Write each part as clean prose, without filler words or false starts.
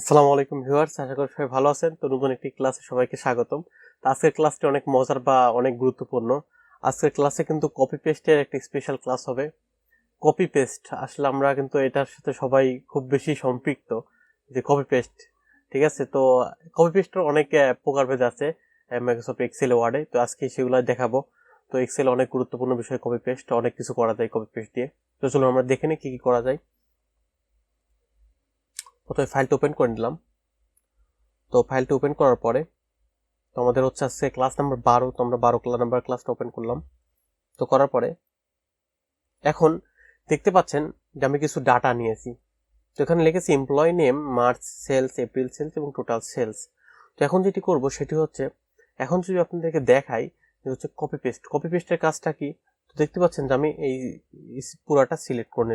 আসসালামু আলাইকুম ভিউয়ার্স, আশা করি সবাই ভালো আছেন। তো নতুন একটি ক্লাসে সবাইকে স্বাগতম। তো আজকের ক্লাসটি অনেক মজার বা অনেক গুরুত্বপূর্ণ। আজকের ক্লাসে কিন্তু কপি পেস্টের একটি স্পেশাল ক্লাস হবে। কপি পেস্ট আসলে আমরা কিন্তু এটার সাথে সবাই খুব বেশি সম্পৃক্ত, যে কপি পেস্ট। ঠিক আছে, তো কপি পেস্টের অনেক প্রকারভেদ আছে মাইক্রোসফট এক্সেল ওয়ার্ডে। তো আজকে সেগুলো দেখাবো। তো এক্সেল অনেক গুরুত্বপূর্ণ বিষয়, কপি পেস্ট অনেক কিছু করা যায় কপি পেস্ট দিয়ে। তো চলুন আমরা দেখে নিই কি কি করা যায়। প্রথমে ফাইলটা ওপেন করে নিলাম। তো ফাইলটা ওপেন করার পরে তো আমাদের হচ্ছে আজকে ক্লাস নাম্বার 12। তো আমরা 12 নাম্বার ক্লাসটা ওপেন করলাম। তো করার পরে এখন দেখতে পাচ্ছেন যে আমি কিছু ডাটা নিয়েছি। তো এখানে লিখেছি employee name, March sales, April sales এবং টোটাল সেলস। তো এখন যেটি করব সেটি হচ্ছে, এখন যদি আপনাদেরকে দেখাই যে হচ্ছে কপি পেস্ট। কপি পেস্টের কাজটা কি, তো দেখতে পাচ্ছেন যে আমি এই পুরাটা সিলেক্ট করে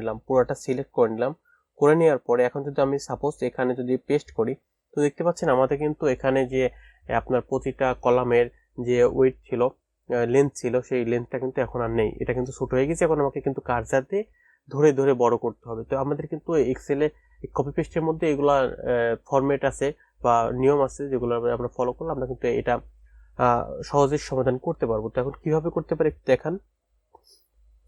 নিলাম, করে নেওয়ার পরে এখন যদি আমি সাপোজ এখানে যদি পেস্ট করি, তো দেখতে পাচ্ছেন আমাদের কিন্তু এখানে যে আপনার প্রতিটা কলামের যে ওয়েট ছিল, লেন্থ ছিল, সেই লেন্থটা কিন্তু এখন আর নেই। এটা কিন্তু ছোট হয়ে গেছে। এখন আমাকে কিন্তু কার্সার দিয়ে ধরে ধরে বড় করতে হবে। তো আমাদের কিন্তু এক্সেলে কপি পেস্টের মধ্যে এগুলা ফরম্যাট আছে বা নিয়ম আছে, যেগুলো আমরা ফলো করলে আমরা কিন্তু এটা সহজেই সমাধান করতে পারবো। তো এখন কিভাবে করতে পারি একটু দেখান।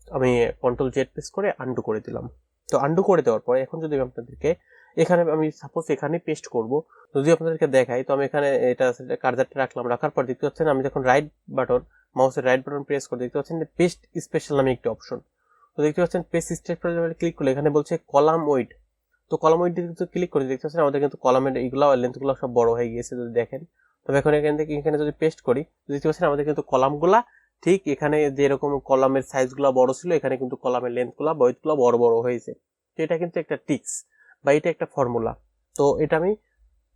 আমি কন্ট্রোল জেড প্রেস করে আন্ডু করে দিলাম। তো আন্ডু করে দেওয়ার পরে এখন যদি আপনাদেরকে এখানে আমি সাপোজ এখানে পেস্ট করব, যদি আপনাদেরকে দেখাই, তো আমি এখানে এটা কার্সারটা রাখলাম। রাখার পর দেখতে পাচ্ছেন আমি যখন রাইট বাটন, মাউসের রাইট বাটন প্রেস করে দেখতে পাচ্ছেন যে পেস্ট স্পেশাল নামে একটি অপশন। তো দেখতে পাচ্ছেন পেস্ট স্পেশাল ক্লিক করলে এখানে বলছে কলাম ওয়েট। তো কলাম ওয়েট কিন্তু ক্লিক করে দেখতে পাচ্ছেন আমাদের কিন্তু কলামের এইগুলো লেন্থগুলো সব বড় হয়ে গিয়েছে যদি দেখেন। তবে এখন এখান থেকে এখানে যদি পেস্ট করি, দেখতে পাচ্ছেন আমাদের কিন্তু কলামগুলা ঠিক এখানে যেরকম কলামের সাইজগুলো বড় ছিল, এখানে কিন্তু কলামের লেন্থগুলো ওয়েটগুলো বড় বড় হয়েছে। তো এটা কিন্তু একটা টিক্স বা এটা একটা ফর্মুলা। তো এটা আমি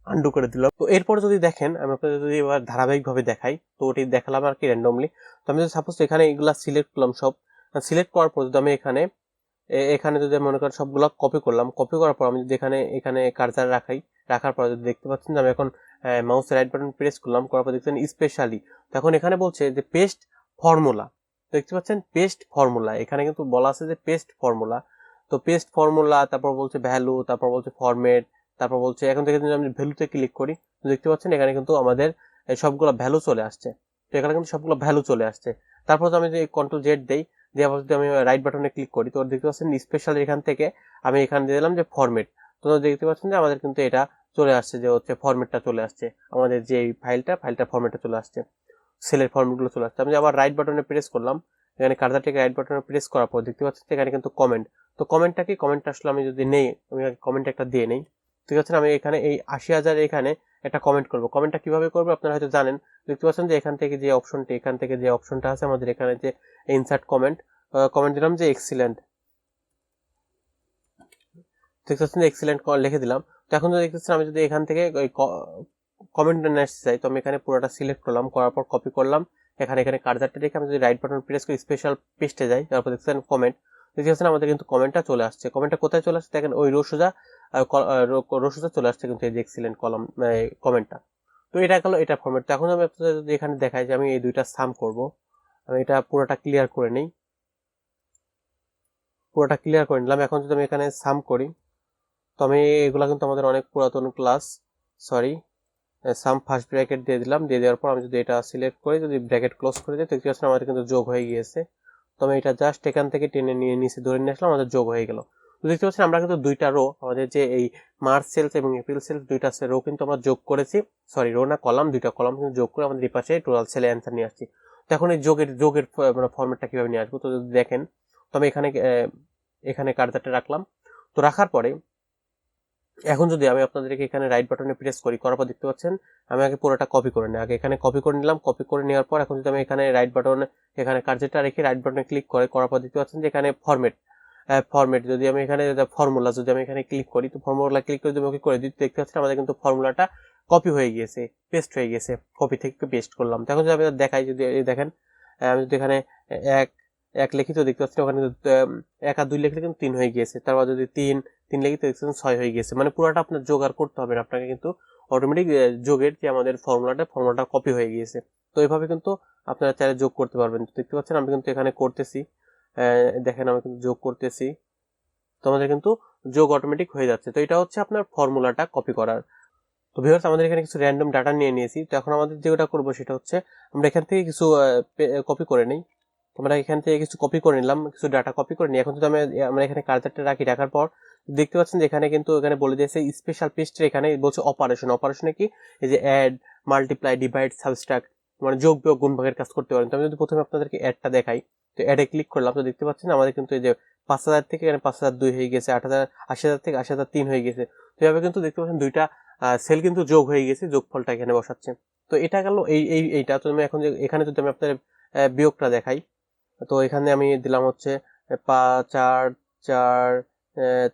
আন্ডু করে দিলাম। তো এরপর যদি দেখেন, আমি আপনাদের যদি এবার ধারাবাহিকভাবে দেখাই, তো ওটি দেখালাম আর কি র্যান্ডমলি। তো আমি যদি সাপোজ এখানে এগুলা সিলেক্ট করলাম, সব সিলেক্ট করার পর যদি আমি এখানে এখানে যদি মনে করেন সবগুলো কপি করলাম, কপি করার পর আমি যদি এখানে এখানে কার্সার রাখার পর যদি দেখতে পাচ্ছেন যে আমি এখন মাউসের রাইট বাটন প্রেস করলাম, করার পর দেখছেন স্পেশালি। তখন এখানে বলছে যে পেস্ট ফর্মুলা। দেখতে পাচ্ছেন পেস্ট ফর্মুলা, এখানে কিন্তু বলা আছে যে পেস্ট ফর্মুলা। তো পেস্ট ফর্মুলা, তারপর বলছে ভ্যালু, তারপর বলছে ফরম্যাট, তারপর বলছে এখন থেকে যদি আমি ভ্যালুতে ক্লিক করি, দেখতে পাচ্ছেন এখানে কিন্তু আমাদের সবগুলো ভ্যালু চলে আসছে। তো এখানে কিন্তু সবগুলো ভ্যালু চলে আসছে। তারপর আমি যদি কন্ট্রোল জেড দেই, দিয়ে আবার যদি আমি রাইট বাটনে ক্লিক করি, তো দেখতে পাচ্ছেন স্পেশাল এখান থেকে আমি এখানে দিয়ে দিলাম যে ফরম্যাট। তো দেখতে পাচ্ছেন যে আমাদের কিন্তু এটা চলে আসছে, যে হচ্ছে ফরম্যাটটা চলে আসছে, আমাদের যে ফাইলটা ফরম্যাটটা চলে আসছে, সেলের ফর্মগুলো চলে আসছে। আমি আবার রাইট বাটনে প্রেস করলাম, এখানে কার্সারটাকে রাইট বাটনে প্রেস করার পর দেখতে পাচ্ছেন এখানে কিন্তু কমেন্ট। তো কমেন্টটা কি, কমেন্টটা আসলে আমি যদি নেই, আমি কমেন্ট একটা দিয়ে নেই। ঠিক আছে, আমি এখানে এই ৮০,০০০ এখানে একটা কমেন্ট করব। কমেন্টটা কিভাবে করবো আপনারা হয়তো জানেন। দেখতে পাচ্ছেন যে এখান থেকে যে অপশনটা আছে আমাদের এখানে, যে ইনসার্ট কমেন্ট, কমেন্ট দিলাম যে এক্সিলেন্ট। দেখতে পাচ্ছেন যে এক্সিলেন্ট লিখে দিলাম। তো এখন যদি দেখতেছেন আমি যদি এখান থেকে ওই কমেন্ট নিয়ে আসতে চাই, তো আমি এখানে পুরোটা সিলেক্ট করলাম, করার পর কপি করলাম, এখানে কার্সারটা রেখে আমি যদি রাইট বাটন প্রেস করে স্পেশাল পেস্টে যাই, তারপর দেখছেন কমেন্ট। দেখতে পাচ্ছেন আমাদের কিন্তু কমেন্টটা চলে আসছে। কমেন্টটা কোথায় চলে আসছে দেখেন, ওই রো সোজা চলে আসছে কিন্তু এই যে এক্সিলেন্ট কলাম কমেন্টটা। তো এটা গেল এটা ফরম্যাট। তো এখন আমি আপনাদের যদি এখানে দেখাই যে আমি এই দুইটা সাম করব, আমি এটা পুরোটা ক্লিয়ার করে নিই। পুরোটা ক্লিয়ার করে নিলাম। এখন যদি আমি এখানে সাম করি, তো আমি এগুলা কিন্তু আমাদের অনেক পুরাতন ক্লাস, সরি, সাম ফার্স্ট ব্র্যাকেট দিয়ে দিলাম। দিয়ে দেওয়ার পর আমি যদি এটা সিলেক্ট করি, যদি ব্র্যাকেট ক্লোজ করে দিই, দেখতে পাচ্ছেন আমাদের কিন্তু যোগ হয়ে গিয়েছে। তো আমি এটা জাস্ট এখান থেকে টেনে নিয়ে নিচে ধরে নিয়ে আসলাম, আমাদের যোগ হয়ে গেল। তো দেখতে পাচ্ছেন আমরা কিন্তু দুইটা রো, আমাদের যে এই মার্চ সেলস এবং এপ্রিল সেলস দুইটা রো কিন্তু আমরা যোগ করেছি, সরি রো না কলাম, দুইটা কলাম কিন্তু যোগ করে আমাদের এই পাশে টোটাল সেলে অ্যান্সার নিয়ে আসছি। তো এখন এই যোগের মানে ফর্মেটটা কিভাবে নিয়ে আসবো, তো যদি দেখেন, তো আমি এখানে কার্সারটা রাখলাম। তো রাখার পরে এখন যদি আমি আপনাদেরকে এখানে রাইট বাটনে প্রেস করি, করার পর দেখতে পাচ্ছেন আমি আগে পুরোটা কপি করে নিই। আগে এখানে কপি করে নিলাম, কপি করে নেওয়ার পর এখন যদি আমি এখানে রাইট বাটনে এখানে কার্সারটা রেখে রাইট বাটনে ক্লিক করার পর দেখতে পাচ্ছেন যে এখানে ফরম্যাট যদি আমি এখানে ফর্মুলা যদি আমি এখানে ক্লিক করি, তো ফর্মুলা ক্লিক করে যদি ওকে করে দিই, দেখতে পাচ্ছেন আমাদের কিন্তু ফর্মুলাটা কপি হয়ে গিয়েছে, পেস্ট হয়ে গেছে। কপি থেকে পেস্ট করলাম। তখন যদি আমি দেখাই, যদি দেখেন আমি যদি এখানে এক এক লিখি, তো দেখতে পাচ্ছেন ওখানে কিন্তু ১ আর ২ লিখলে কিন্তু ৩ হয়ে গিয়েছে। তারপর যদি তিন লিখি, তো দেখছেন ৬ হয়ে গিয়েছে। মানে পুরোটা আপনার জোগাড় করতে হবে না, আপনাকে কিন্তু অটোমেটিক যোগের যে আমাদের ফর্মুলাটা কপি হয়ে গিয়েছে। তো এইভাবে কিন্তু আপনারা চাইলে যোগ করতে পারবেন। দেখতে পাচ্ছেন আমি কিন্তু এখানে করতেছি, দেখেন আমি কিন্তু যোগ করতেছি। তো আমাদের কিন্তু যোগ অটোমেটিক হয়ে যাচ্ছে। তো এটা হচ্ছে আপনার ফর্মুলাটা কপি করার। তো ভিউয়ার্স আমাদের এখানে কিছু র্যান্ডম ডাটা নিয়ে নিয়েছি। তো এখন আমাদের যেটা করবো সেটা হচ্ছে আমরা এখান থেকে কিছু কপি করে নিই। আমরা এখান থেকে কিছু কপি করে নিলাম, কিছু ডাটা কপি করে নিই। এখন যদি আমরা এখানে কার্সারটা রাখি, রাখার পর দেখতে পাচ্ছেন যে এখানে কিন্তু এখানে বলে দিয়েছে স্পেশাল পেস্টের, এখানে বলছে অপারেশনে কি এই যে অ্যাড, মাল্টিপ্লাই, ডিভাইড, সাবস্ট্রাক্ট, মানে যোগ বিয়োগ গুণ ভাগের কাজ করতে পারেন। তো আমি যদি প্রথমে আপনাদেরকে অ্যাডটা দেখাই, তো অ্যাডে ক্লিক করলাম, তো দেখতে পাচ্ছেন আমাদের কিন্তু এই যে 5,000 থেকে এখানে 5,002 হয়ে গেছে, 8,000 80,000 থেকে 80,003 হয়ে গেছে। তো এভাবে কিন্তু দেখতে পাচ্ছেন দুইটা সেল কিন্তু যোগ হয়ে গেছে, যোগফলটা এখানে বসাচ্ছে। তো এটা গেল এইটা। তো আমি এখন এখানে যদি আমি আপনাদের বিয়োগটা দেখাই, তো এখানে আমি দিলাম হচ্ছে 4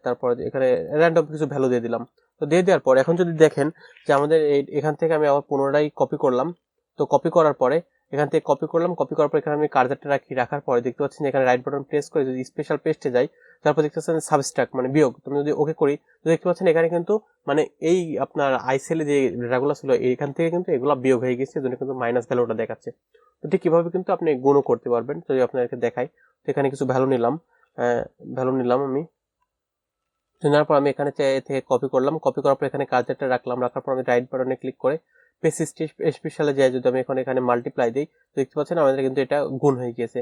তারপর এখানে র্যান্ডম কিছু ভ্যালু দিয়ে দিলাম। তো দিয়ে দেওয়ার পর এখন যদি দেখেন যে আমাদের এখান থেকে আমি আবার পুনরায় কপি করলাম। তো কপি করার পরে এখান থেকে কপি করলাম, কপি করার পর এখানে আমি কার্সারটা রাখার পরে দেখতে পাচ্ছেন এখানে রাইট বাটন প্রেস করে যদি স্পেশাল পেস্টে যাই, তারপর দেখতে পাচ্ছেন সাবস্ট্রাক্ট মানে বিয়োগ। তো আমি যদি ওকে করি, তো দেখতে পাচ্ছেন এখানে কিন্তু মানে এই আপনার আইসেলে যে ডেটাগুলো ছিল এখান থেকে কিন্তু এগুলো বিয়োগ হয়ে গেছে, এজন্য কিন্তু মাইনাস ভ্যালুটা দেখাচ্ছে। তো ঠিক কিভাবে কিন্তু আপনি গুণও করতে পারবেন যদি আপনাদেরকে দেখাই। তো এখানে কিছু ভ্যালু নিলাম আমি। নেওয়ার পর আমি এখানে থেকে কপি করলাম, কপি করার পর এখানে কার্সারটা রাখলাম, রাখার পর আমি রাইট বাটনে ক্লিক করে পেস্ট স্পেশালে যাই, যদি আমি এখানে মাল্টিপ্লাই দিই, দেখতে পাচ্ছেন আমাদের কিন্তু এটা গুণ হয়ে গেছে।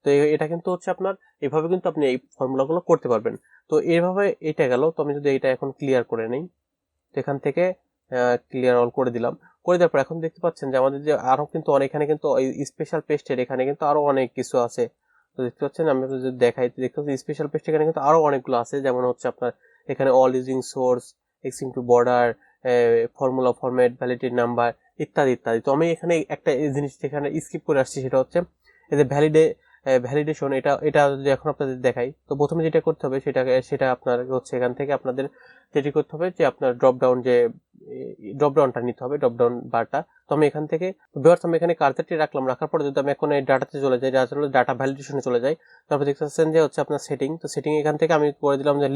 তো এটা কিন্তু হচ্ছে আপনার এভাবে কিন্তু আপনি এই ফর্মুলাগুলো করতে পারবেন। তো এইভাবে এটা গেল। তো আমি যদি এটা এখন ক্লিয়ার করে নেই, তো এখান থেকে ক্লিয়ার অল করে দিলাম। করে দেওয়ার পর এখন দেখতে পাচ্ছেন যে আমাদের যে আরো কিন্তু এখানে কিন্তু স্পেশাল পেস্টের এখানে কিন্তু আরো অনেক কিছু আছে। তো দেখতে পাচ্ছেন আমি যদি দেখাই, দেখতে পাচ্ছি স্পেশাল পেস্ট এখানে কিন্তু আরো অনেকগুলো আছে, যেমন হচ্ছে আপনার এখানে all using source, axis to border, formula format, validity number, ইত্যাদি ইত্যাদি। তো আমি এখানে একটা জিনিস এখানে স্কিপ করে আসছি, সেটা হচ্ছে এই যে ভ্যালিডেশন। এটা যদি এখন আপনাদের দেখাই, তো প্রথমে যেটা করতে হবে সেটা আপনার হচ্ছে এখান থেকে আপনাদের যেটি করতে হবে যে আপনার ড্রপডাউনটা নিতে হবে, ড্রপডাউন বারটা। তো আমি এখান থেকে আমি এখানে কার্সারটি রাখলাম, রাখার পরে যদি আমি এখন এই ডাটাতে চলে যাই, ডাটা ভ্যালিডেশনে চলে যাই, তারপর দেখতে পাচ্ছেন যে হচ্ছে আপনার সেটিং। তো সেটিং এখান থেকে আমি করে দিলাম যে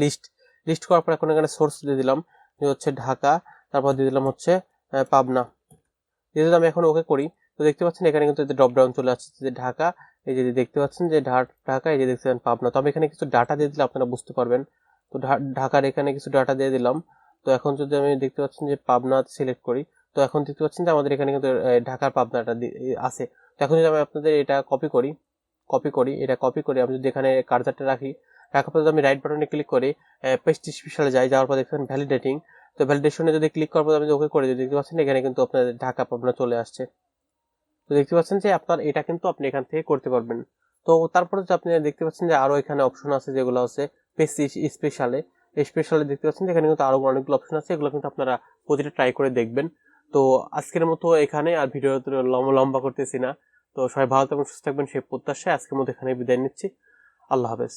লিস্ট করার পর এখন এখানে সোর্স দিয়ে দিলাম যে হচ্ছে ঢাকা, তারপর দিয়ে দিলাম হচ্ছে পাবনা। দিয়ে যদি আমি এখন ওকে করি, তো দেখতে পাচ্ছেন এখানে কিন্তু ড্রপডাউন চলে আসছে যে ঢাকা, এই যে দেখতে পাচ্ছেন যে ঢাকা, এই যে দেখছেন পাবনা। তো আমি এখানে কিছু ডাটা দিয়ে দিলে আপনারা বুঝতে পারবেন। তো ঢাকার এখানে কিছু ডাটা দিয়ে দিলাম। তো এখন যদি আমি দেখতে পাচ্ছেন যে পাবনা সিলেক্ট করি, তো এখন দেখতে পাচ্ছেন যে আমাদের এখানে কিন্তু ঢাকার পাবনাটা আছে। তো এখন যদি আমি আপনাদের এটা এটা কপি করি, আমি যদি এখানে কার্সারটা রাখার পর যদি আমি রাইট বাটনে ক্লিক করি, পেস্ট স্পেশালে যাওয়ার পর দেখবেন ভ্যালিডেটিং। তো ভ্যালিডেশনে যদি ক্লিক করার পর আমি ওকে করে দিই, দেখতে পাচ্ছেন এখানে কিন্তু আপনাদের ঢাকা পাবনা চলে আসছে। তো দেখতে পাচ্ছেন যে আপনার এটা কিন্তু আপনি এখান থেকে করতে পারবেন। তো তারপরে যে আপনি দেখতে পাচ্ছেন যে আরো এখানে অপশন আছে, যেগুলো হচ্ছে পেস্ট স্পেশালে দেখতে পাচ্ছেন যে এখানে কিন্তু আরো অনেকগুলো অপশন আছে, এগুলো কিন্তু আপনারা প্রতিটা ট্রাই করে দেখবেন। তো আজকের মতো এখানে আর ভিডিও লম্বা করতেছি না। তো সবাই ভালো থাকবেন, সুস্থ থাকবেন সেই প্রত্যাশায় আজকের মতো এখানে বিদায় নিচ্ছি। আল্লাহ হাফেজ।